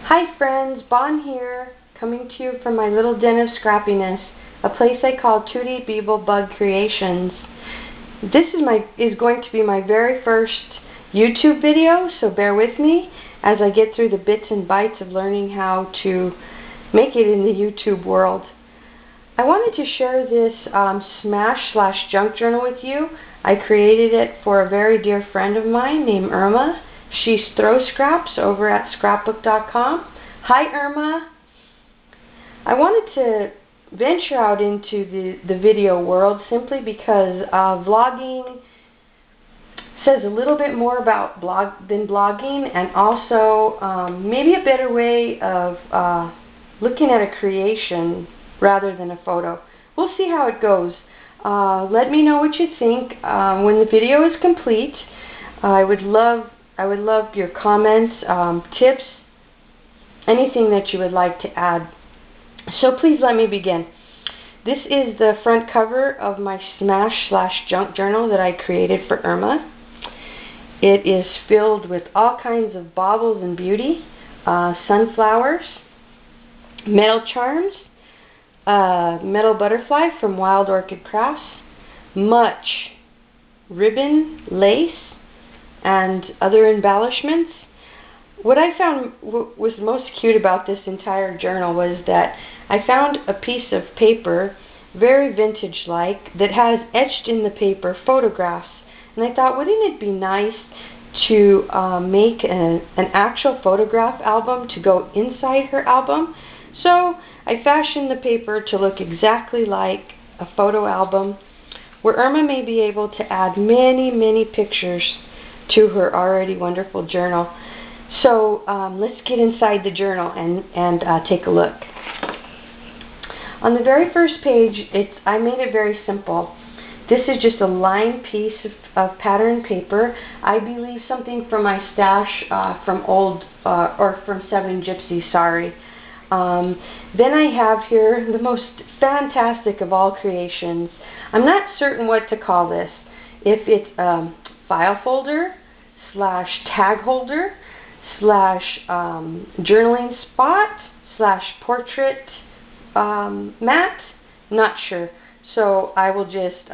Hi friends, Bon here, coming to you from my little den of scrappiness, a place I call 2D Beeble Bug Creations. This is going to be my very first YouTube video, so bear with me as I get through the bits and bytes of learning how to make it in the YouTube world. I wanted to share this smash/junk journal with you. I created it for a very dear friend of mine named Irma. She's Throw Scraps over at scrapbook.com. Hi Irma. I wanted to venture out into the video world simply because vlogging says a little bit more about than blogging, and also maybe a better way of looking at a creation rather than a photo. We'll see how it goes. Let me know what you think when the video is complete. I would love your comments, tips, anything that you would like to add. So please let me begin. This is the front cover of my smash/junk journal that I created for Irma. It is filled with all kinds of baubles and beauty, sunflowers, metal charms, metal butterfly from Wild Orchid Crafts, much ribbon, lace, and other embellishments. What I found was most cute about this entire journal was that I found a piece of paper, very vintage-like, that has etched in the paper photographs. And I thought, wouldn't it be nice to make an actual photograph album to go inside her album? So I fashioned the paper to look exactly like a photo album, where Irma may be able to add many, many pictures to her already wonderful journal. So let's get inside the journal and take a look. On the very first page, I made it very simple. This is just a lined piece of pattern paper. I believe something from my stash from from Seven Gypsies, sorry. Then I have here the most fantastic of all creations. I'm not certain what to call this. If it's file folder / tag holder / journaling spot / portrait mat, not sure. So I will just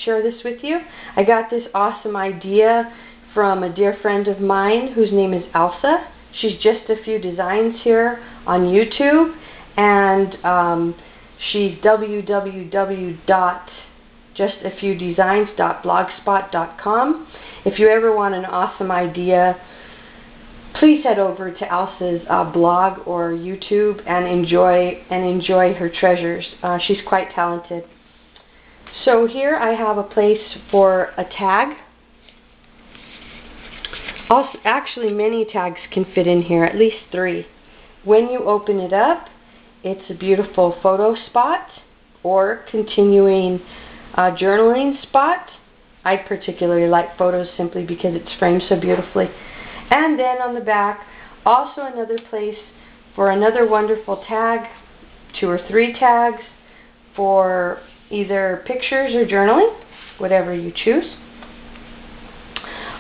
share this with you. I got this awesome idea from a dear friend of mine whose name is Elsa. She's Just a Few Designs here on YouTube, and she's www.justafewdesigns.blogspot.com. If you ever want an awesome idea, please head over to Elsa's blog or YouTube and enjoy her treasures. She's quite talented. So here I have a place for a tag. Also, actually, many tags can fit in here, at least 3. When you open it up, it's a beautiful photo spot or continuing journaling spot. I particularly like photos simply because it's framed so beautifully. And then on the back, also another place for another wonderful tag, 2 or 3 tags for either pictures or journaling, whatever you choose.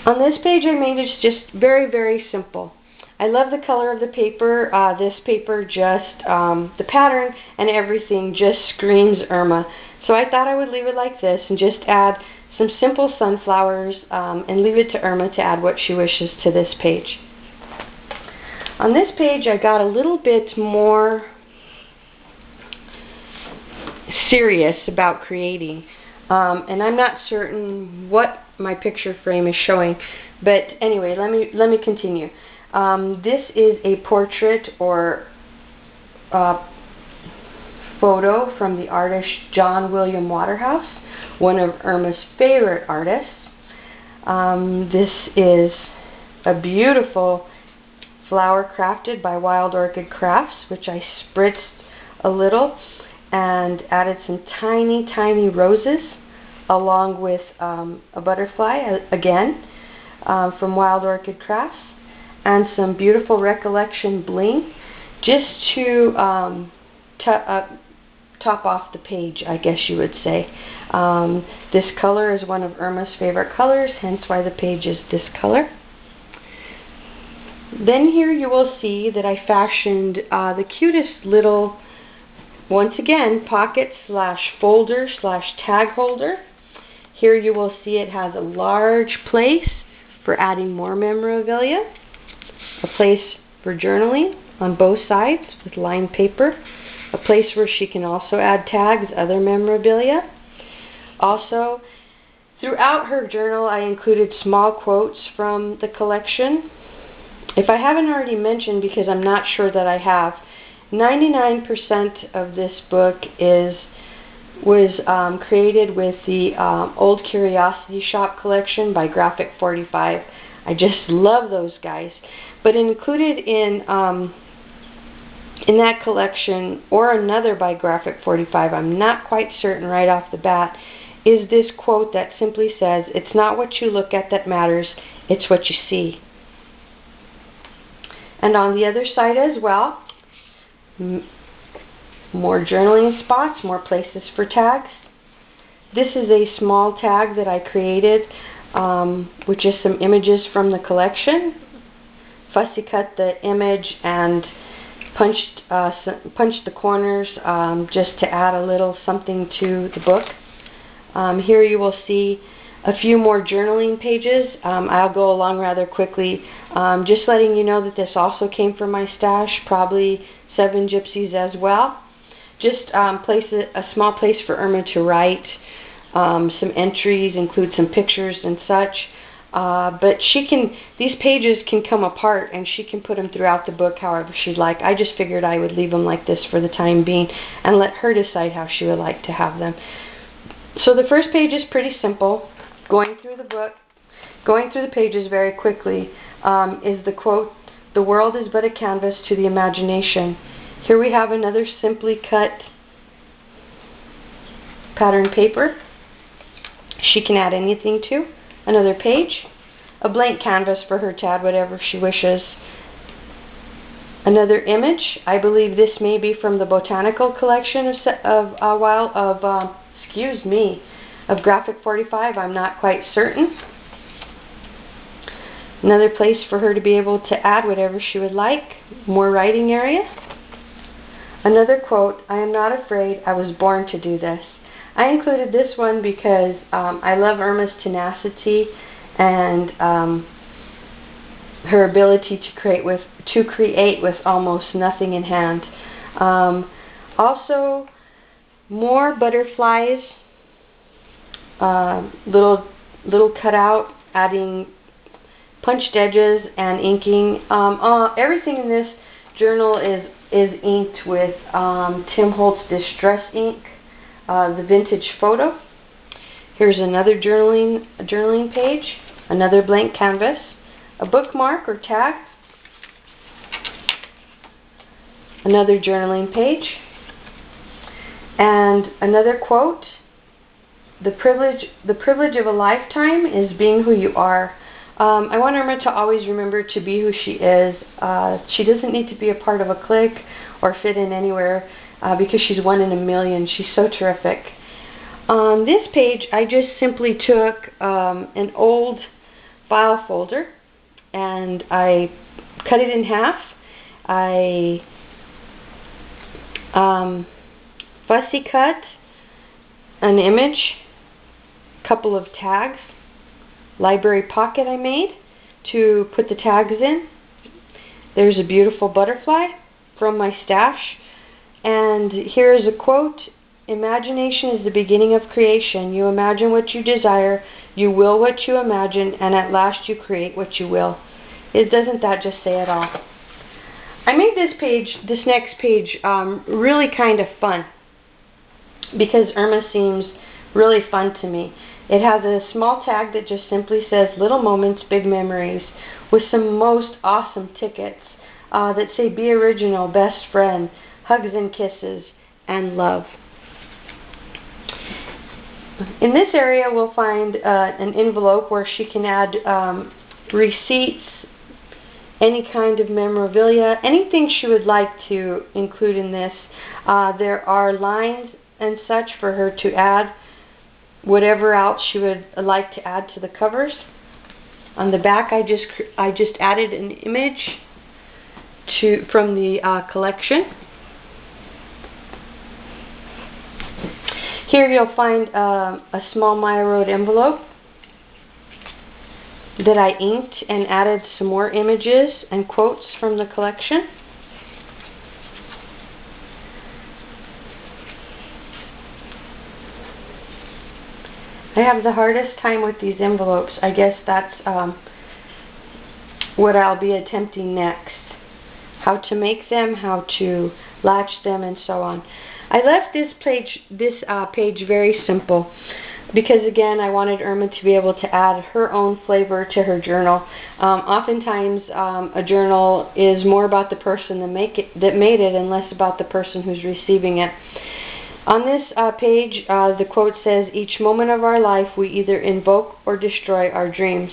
On this page I made it just very, very simple. I love the color of the paper. This paper just, the pattern and everything just screams Irma. So I thought I would leave it like this and just add some simple sunflowers and leave it to Irma to add what she wishes to this page. On this page I got a little bit more serious about creating. And I'm not certain what my picture frame is showing, but anyway, let me continue. This is a portrait or photo from the artist John William Waterhouse, one of Irma's favorite artists. This is a beautiful flower crafted by Wild Orchid Crafts, which I spritzed a little and added some tiny, tiny roses along with a butterfly, again, from Wild Orchid Crafts, and some beautiful Recollection bling, just to top off the page, I guess you would say. This color is one of Irma's favorite colors, hence why the page is this color. Then here you will see that I fashioned the cutest little, once again, pocket slash folder slash tag holder. Here you will see it has a large place for adding more memorabilia, a place for journaling on both sides with lined paper, a place where she can also add tags, other memorabilia. Also, throughout her journal I included small quotes from the collection. If I haven't already mentioned, because I'm not sure that I have, 99% of this book was created with the Old Curiosity Shop collection by Graphic 45. I just love those guys. But included in that collection, or another by Graphic 45, I'm not quite certain right off the bat, is this quote that simply says, "It's not what you look at that matters, it's what you see." And on the other side as well, more journaling spots, more places for tags. This is a small tag that I created with just some images from the collection. Fussy cut the image and punched the corners just to add a little something to the book. Here you will see a few more journaling pages. I'll go along rather quickly, just letting you know that this also came from my stash, probably 7 Gypsies as well. Just a small place for Irma to write, some entries, include some pictures and such. But these pages can come apart and she can put them throughout the book however she'd like. I just figured I would leave them like this for the time being and let her decide how she would like to have them. So the first page is pretty simple. Going through the book, going through the pages very quickly, is the quote, "The world is but a canvas to the imagination." Here we have another simply cut pattern paper. She can add anything to. Another page. A blank canvas for her to add whatever she wishes. Another image. I believe this may be from the botanical collection of Graphic 45. I'm not quite certain. Another place for her to be able to add whatever she would like. More writing area. Another quote, "I am not afraid, I was born to do this." I included this one because I love Irma's tenacity and her ability to create with almost nothing in hand. Also, more butterflies, little cutout, adding punched edges and inking. Everything in this journal is inked with Tim Holtz Distress ink, the vintage photo. Here's another journaling page, another blank canvas, a bookmark or tag, another journaling page, and another quote, the privilege of a lifetime is being who you are." I want Irma to always remember to be who she is. She doesn't need to be a part of a clique or fit in anywhere because she's one in a million. She's so terrific. On this page, I just simply took an old file folder and I cut it in half. I fussy cut an image, couple of tags, library pocket I made to put the tags in. There's a beautiful butterfly from my stash. And here is a quote, "Imagination is the beginning of creation. You imagine what you desire, you will what you imagine, and at last you create what you will." Doesn't that just say it all? I made this next page really kind of fun because Irma seems really fun to me. It has a small tag that just simply says "Little Moments, Big Memories" with some most awesome tickets that say "Be Original, Best Friend, Hugs and Kisses, and Love." In this area we'll find an envelope where she can add receipts, any kind of memorabilia, anything she would like to include in this. There are lines and such for her to add whatever else she would like to add to the covers. On the back I just added an image from the collection. Here you'll find a small Maya Road envelope that I inked and added some more images and quotes from the collection. I have the hardest time with these envelopes. I guess that's what I'll be attempting next. How to make them, how to latch them, and so on. I left this page very simple because, again, I wanted Irma to be able to add her own flavor to her journal. Oftentimes, a journal is more about the person that made it and less about the person who's receiving it. On this page, the quote says, "Each moment of our life we either invoke or destroy our dreams."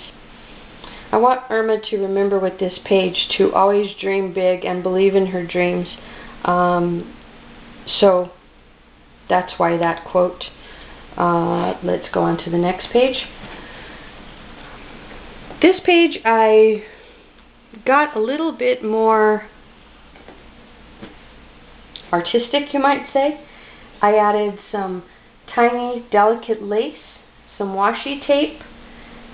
I want Irma to remember with this page to always dream big and believe in her dreams. So that's why that quote. Let's go on to the next page. This page I got a little bit more artistic, you might say. I added some tiny, delicate lace, some washi tape,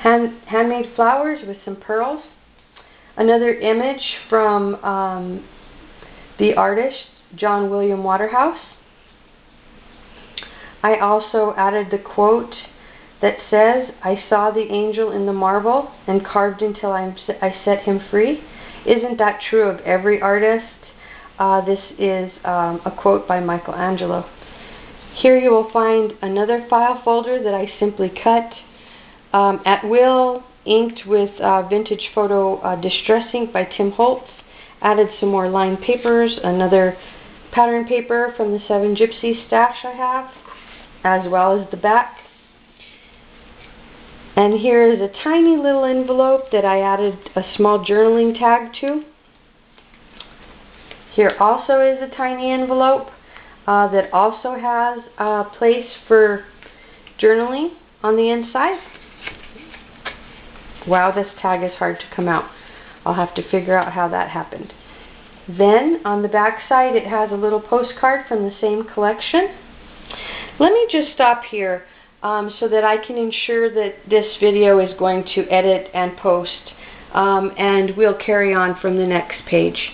handmade flowers with some pearls, another image from the artist John William Waterhouse. I also added the quote that says, "I saw the angel in the marble and carved until I set him free." Isn't that true of every artist? This is a quote by Michelangelo. Here you will find another file folder that I simply cut at will, inked with vintage photo distress ink by Tim Holtz. Added some more lined papers, another pattern paper from the 7 Gypsies stash I have, as well as the back. And here is a tiny little envelope that I added a small journaling tag to. Here also is a tiny envelope that also has a place for journaling on the inside. Wow, this tag is hard to come out. I'll have to figure out how that happened. Then on the back side it has a little postcard from the same collection. Let me just stop here so that I can ensure that this video is going to edit and post, and we'll carry on from the next page.